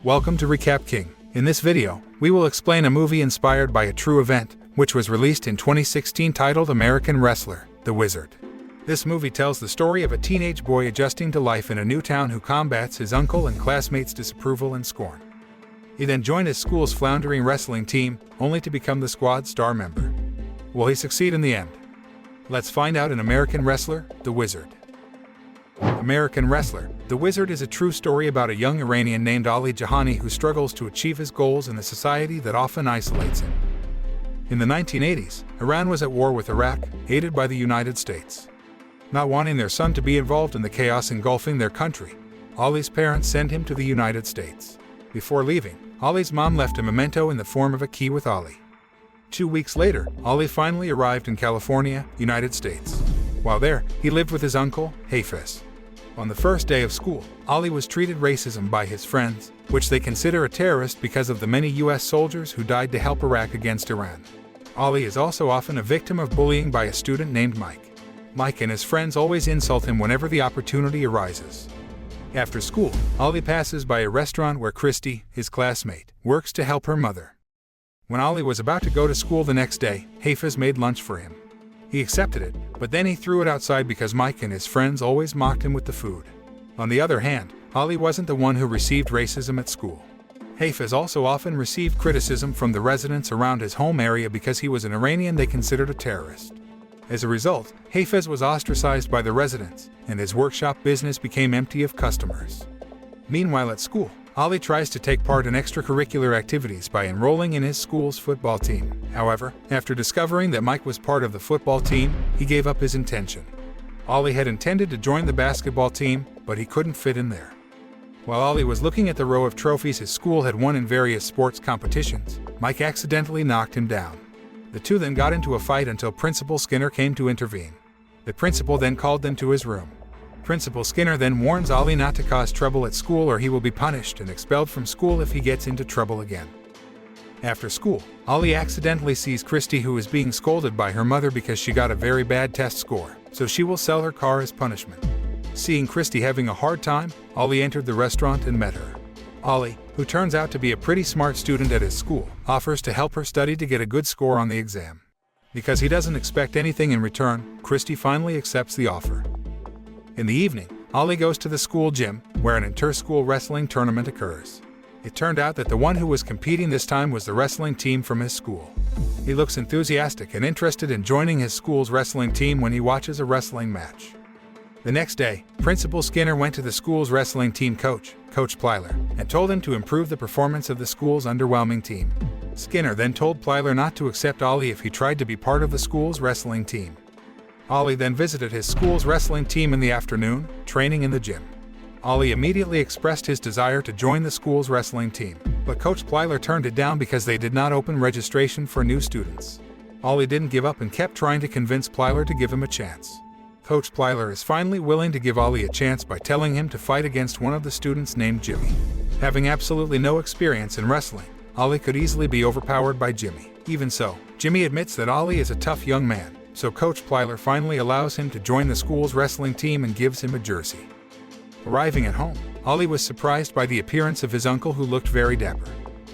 Welcome to Recap King. In this video, we will explain a movie inspired by a true event, which was released in 2016 titled American Wrestler, The Wizard. This movie tells the story of a teenage boy adjusting to life in a new town who combats his uncle and classmates' disapproval and scorn. He then joined his school's floundering wrestling team, only to become the squad's star member. Will he succeed in the end? Let's find out in American Wrestler, The Wizard. American Wrestler, The Wizard is a true story about a young Iranian named Ali Jahani who struggles to achieve his goals in a society that often isolates him. In the 1980s, Iran was at war with Iraq, aided by the United States. Not wanting their son to be involved in the chaos engulfing their country, Ali's parents sent him to the United States. Before leaving, Ali's mom left a memento in the form of a key with Ali. 2 weeks later, Ali finally arrived in California, United States. While there, he lived with his uncle, Hafez. On the first day of school, Ali was treated racism by his friends, which they consider a terrorist because of the many U.S. soldiers who died to help Iraq against Iran. Ali is also often a victim of bullying by a student named Mike. Mike and his friends always insult him whenever the opportunity arises. After school, Ali passes by a restaurant where Christy, his classmate, works to help her mother. When Ali was about to go to school the next day, Hafez made lunch for him. He accepted it, but then he threw it outside because Mike and his friends always mocked him with the food. On the other hand, Ali wasn't the one who received racism at school. Hafez also often received criticism from the residents around his home area because he was an Iranian they considered a terrorist. As a result, Hafez was ostracized by the residents, and his workshop business became empty of customers. Meanwhile at school, Ali tries to take part in extracurricular activities by enrolling in his school's football team. However, after discovering that Mike was part of the football team, he gave up his intention. Ali had intended to join the basketball team, but he couldn't fit in there. While Ali was looking at the row of trophies his school had won in various sports competitions, Mike accidentally knocked him down. The two then got into a fight until Principal Skinner came to intervene. The principal then called them to his room. Principal Skinner then warns Ali not to cause trouble at school or he will be punished and expelled from school if he gets into trouble again. After school, Ali accidentally sees Christy who is being scolded by her mother because she got a very bad test score, so she will sell her car as punishment. Seeing Christy having a hard time, Ali entered the restaurant and met her. Ali, who turns out to be a pretty smart student at his school, offers to help her study to get a good score on the exam. Because he doesn't expect anything in return, Christy finally accepts the offer. In the evening, Ali goes to the school gym, where an inter-school wrestling tournament occurs. It turned out that the one who was competing this time was the wrestling team from his school. He looks enthusiastic and interested in joining his school's wrestling team when he watches a wrestling match. The next day, Principal Skinner went to the school's wrestling team coach, Coach Plyler, and told him to improve the performance of the school's underwhelming team. Skinner then told Plyler not to accept Ali if he tried to be part of the school's wrestling team. Ali then visited his school's wrestling team in the afternoon, training in the gym. Ali immediately expressed his desire to join the school's wrestling team, but Coach Plyler turned it down because they did not open registration for new students. Ali didn't give up and kept trying to convince Plyler to give him a chance. Coach Plyler is finally willing to give Ali a chance by telling him to fight against one of the students named Jimmy. Having absolutely no experience in wrestling, Ali could easily be overpowered by Jimmy. Even so, Jimmy admits that Ali is a tough young man, so Coach Plyler finally allows him to join the school's wrestling team and gives him a jersey. Arriving at home, Ali was surprised by the appearance of his uncle who looked very dapper.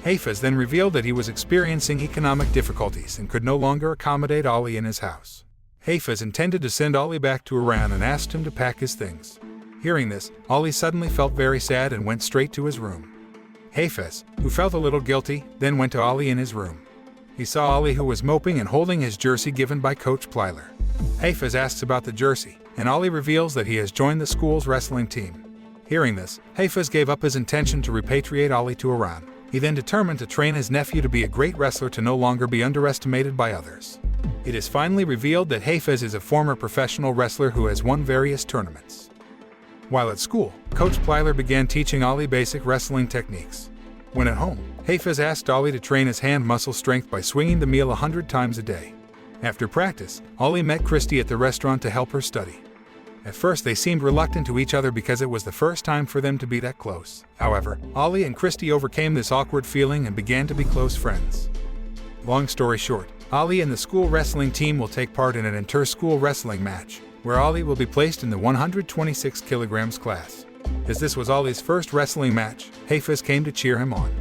Hafez then revealed that he was experiencing economic difficulties and could no longer accommodate Ali in his house. Hafez intended to send Ali back to Iran and asked him to pack his things. Hearing this, Ali suddenly felt very sad and went straight to his room. Hafez, who felt a little guilty, then went to Ali in his room. He saw Ali who was moping and holding his jersey given by Coach Plyler. Hafez asks about the jersey, and Ali reveals that he has joined the school's wrestling team. Hearing this, Hafez gave up his intention to repatriate Ali to Iran. He then determined to train his nephew to be a great wrestler to no longer be underestimated by others. It is finally revealed that Hafez is a former professional wrestler who has won various tournaments. While at school, Coach Plyler began teaching Ali basic wrestling techniques. When at home, Hafez asked Ali to train his hand muscle strength by swinging the meal 100 times a day. After practice, Ali met Christy at the restaurant to help her study. At first they seemed reluctant to each other because it was the first time for them to be that close. However, Ali and Christy overcame this awkward feeling and began to be close friends. Long story short, Ali and the school wrestling team will take part in an inter-school wrestling match, where Ali will be placed in the 126 kilograms class. As this was Ali's first wrestling match, Hafez came to cheer him on.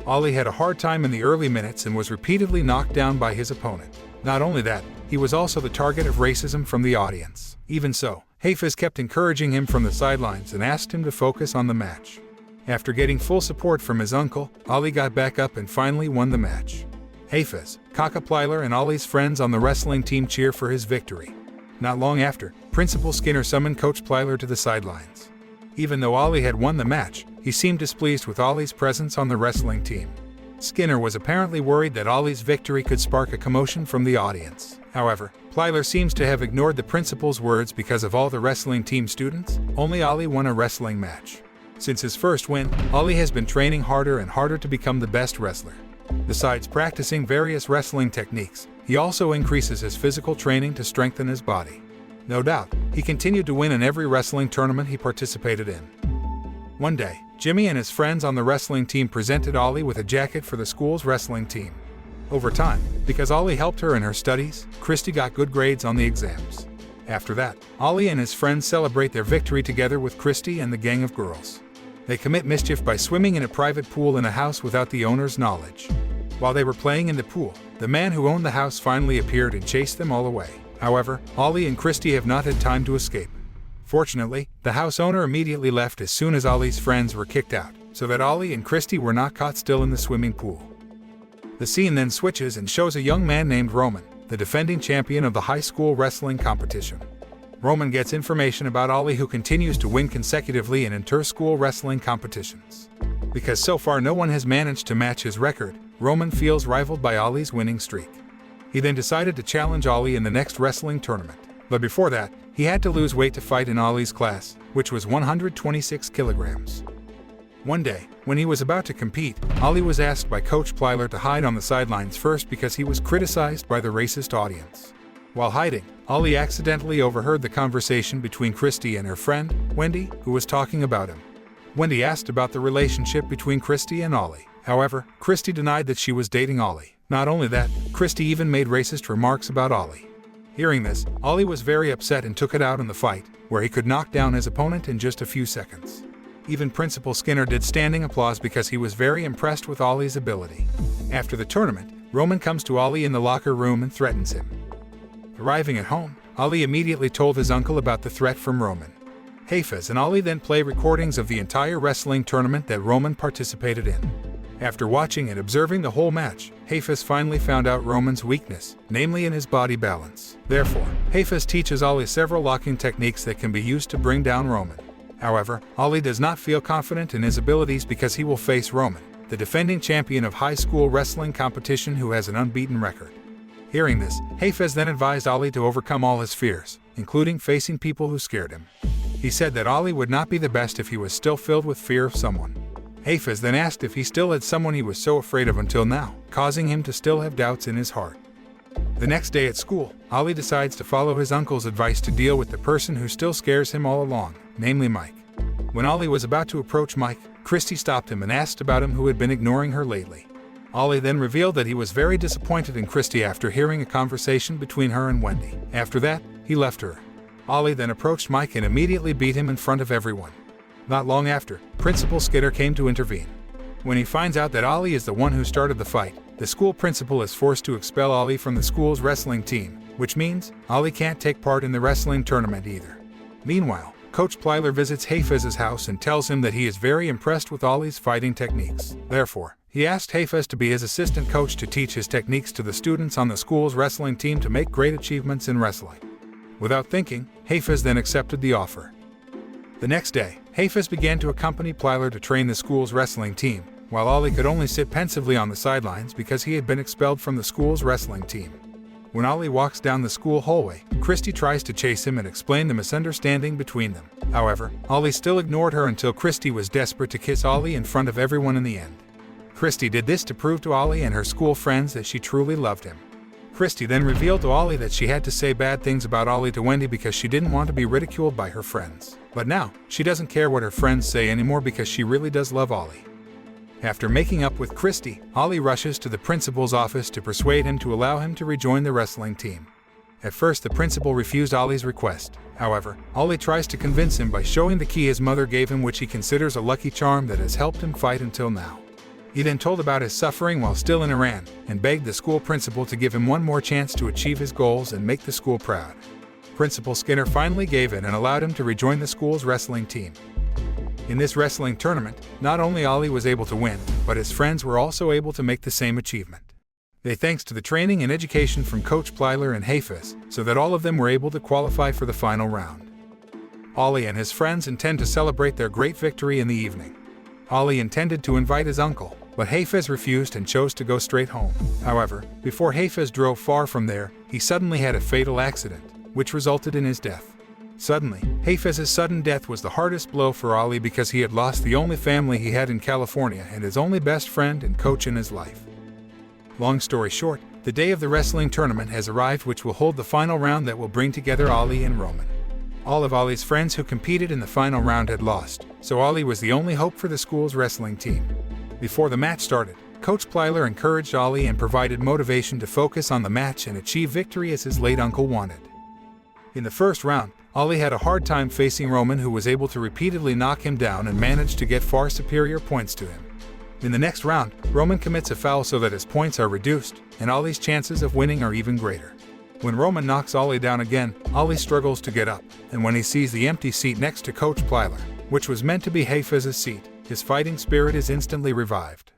Ali had a hard time in the early minutes and was repeatedly knocked down by his opponent. Not only that, he was also the target of racism from the audience. Even so, Hafez kept encouraging him from the sidelines and asked him to focus on the match. After getting full support from his uncle, Ali got back up and finally won the match. Hafez, Kaka Plyler and Ali's friends on the wrestling team cheer for his victory. Not long after, Principal Skinner summoned Coach Plyler to the sidelines. Even though Ali had won the match, he seemed displeased with Ali's presence on the wrestling team. Skinner was apparently worried that Ali's victory could spark a commotion from the audience. However, Plyler seems to have ignored the principal's words because of all the wrestling team students. Only Ali won a wrestling match. Since his first win, Ali has been training harder and harder to become the best wrestler. Besides practicing various wrestling techniques, he also increases his physical training to strengthen his body. No doubt, he continued to win in every wrestling tournament he participated in. One day, Jimmy and his friends on the wrestling team presented Ali with a jacket for the school's wrestling team. Over time, because Ali helped her in her studies, Christy got good grades on the exams. After that, Ali and his friends celebrate their victory together with Christy and the gang of girls. They commit mischief by swimming in a private pool in a house without the owner's knowledge. While they were playing in the pool, the man who owned the house finally appeared and chased them all away. However, Ali and Christy have not had time to escape. Fortunately, the house owner immediately left as soon as Ali's friends were kicked out, so that Ali and Christy were not caught still in the swimming pool. The scene then switches and shows a young man named Roman, the defending champion of the high school wrestling competition. Roman gets information about Ali, who continues to win consecutively in inter-school wrestling competitions. Because so far no one has managed to match his record, Roman feels rivaled by Ali's winning streak. He then decided to challenge Ali in the next wrestling tournament. But before that, he had to lose weight to fight in Ali's class, which was 126 kilograms. One day, when he was about to compete, Ali was asked by Coach Plyler to hide on the sidelines first because he was criticized by the racist audience. While hiding, Ali accidentally overheard the conversation between Christy and her friend, Wendy, who was talking about him. Wendy asked about the relationship between Christy and Ali. However, Christy denied that she was dating Ali. Not only that, Christy even made racist remarks about Ali. Hearing this, Ali was very upset and took it out in the fight, where he could knock down his opponent in just a few seconds. Even Principal Skinner did standing applause because he was very impressed with Ali's ability. After the tournament, Roman comes to Ali in the locker room and threatens him. Arriving at home, Ali immediately told his uncle about the threat from Roman. Hafez and Ali then play recordings of the entire wrestling tournament that Roman participated in. After watching and observing the whole match, Hafez finally found out Roman's weakness, namely in his body balance. Therefore, Hafez teaches Ali several locking techniques that can be used to bring down Roman. However, Ali does not feel confident in his abilities because he will face Roman, the defending champion of high school wrestling competition who has an unbeaten record. Hearing this, Hafez then advised Ali to overcome all his fears, including facing people who scared him. He said that Ali would not be the best if he was still filled with fear of someone. Hafez then asked if he still had someone he was so afraid of until now, causing him to still have doubts in his heart. The next day at school, Ali decides to follow his uncle's advice to deal with the person who still scares him all along, namely Mike. When Ali was about to approach Mike, Christy stopped him and asked about him who had been ignoring her lately. Ali then revealed that he was very disappointed in Christy after hearing a conversation between her and Wendy. After that, he left her. Ali then approached Mike and immediately beat him in front of everyone. Not long after, Principal Skinner came to intervene. When he finds out that Ali is the one who started the fight, the school principal is forced to expel Ali from the school's wrestling team, which means Ali can't take part in the wrestling tournament either. Meanwhile, Coach Plyler visits Hafez's house and tells him that he is very impressed with Ali's fighting techniques. Therefore, he asked Hafez to be his assistant coach to teach his techniques to the students on the school's wrestling team to make great achievements in wrestling. Without thinking, Hafez then accepted the offer. The next day, Hafez began to accompany Plyler to train the school's wrestling team, while Ali could only sit pensively on the sidelines because he had been expelled from the school's wrestling team. When Ali walks down the school hallway, Christy tries to chase him and explain the misunderstanding between them. However, Ali still ignored her until Christy was desperate to kiss Ali in front of everyone in the end. Christy did this to prove to Ali and her school friends that she truly loved him. Christy then revealed to Ali that she had to say bad things about Ali to Wendy because she didn't want to be ridiculed by her friends. But now, she doesn't care what her friends say anymore because she really does love Ali. After making up with Christy, Ali rushes to the principal's office to persuade him to allow him to rejoin the wrestling team. At first, the principal refused Ali's request. However, Ali tries to convince him by showing the key his mother gave him, which he considers a lucky charm that has helped him fight until now. He then told about his suffering while still in Iran and begged the school principal to give him one more chance to achieve his goals and make the school proud. Principal Skinner finally gave in and allowed him to rejoin the school's wrestling team. In this wrestling tournament, not only Ali was able to win, but his friends were also able to make the same achievement. Thanks to the training and education from Coach Plyler and Hafiz, so that all of them were able to qualify for the final round. Ali and his friends intend to celebrate their great victory in the evening. Ali intended to invite his uncle, but Hafiz refused and chose to go straight home. However, before Hafiz drove far from there, he suddenly had a fatal accident, which resulted in his death. Suddenly, Hafiz's sudden death was the hardest blow for Ali because he had lost the only family he had in California and his only best friend and coach in his life. Long story short, the day of the wrestling tournament has arrived, which will hold the final round that will bring together Ali and Roman. All of Ali's friends who competed in the final round had lost, so Ali was the only hope for the school's wrestling team. Before the match started, Coach Plyler encouraged Ali and provided motivation to focus on the match and achieve victory as his late uncle wanted. In the first round, Ali had a hard time facing Roman, who was able to repeatedly knock him down and managed to get far superior points to him. In the next round, Roman commits a foul so that his points are reduced, and Ali's chances of winning are even greater. When Roman knocks Ali down again, Ali struggles to get up, and when he sees the empty seat next to Coach Plyler, which was meant to be Hafiz's seat, his fighting spirit is instantly revived.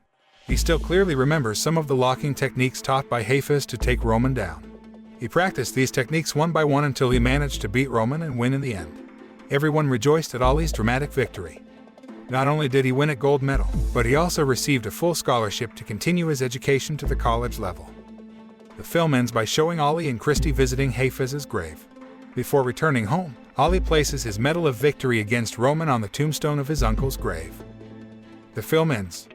He still clearly remembers some of the locking techniques taught by Hafiz to take Roman down. He practiced these techniques one by one until he managed to beat Roman and win in the end. Everyone rejoiced at Ali's dramatic victory. Not only did he win a gold medal, but he also received a full scholarship to continue his education to the college level. The film ends by showing Ali and Christy visiting Hafiz's grave. Before returning home, Ali places his medal of victory against Roman on the tombstone of his uncle's grave. The film ends.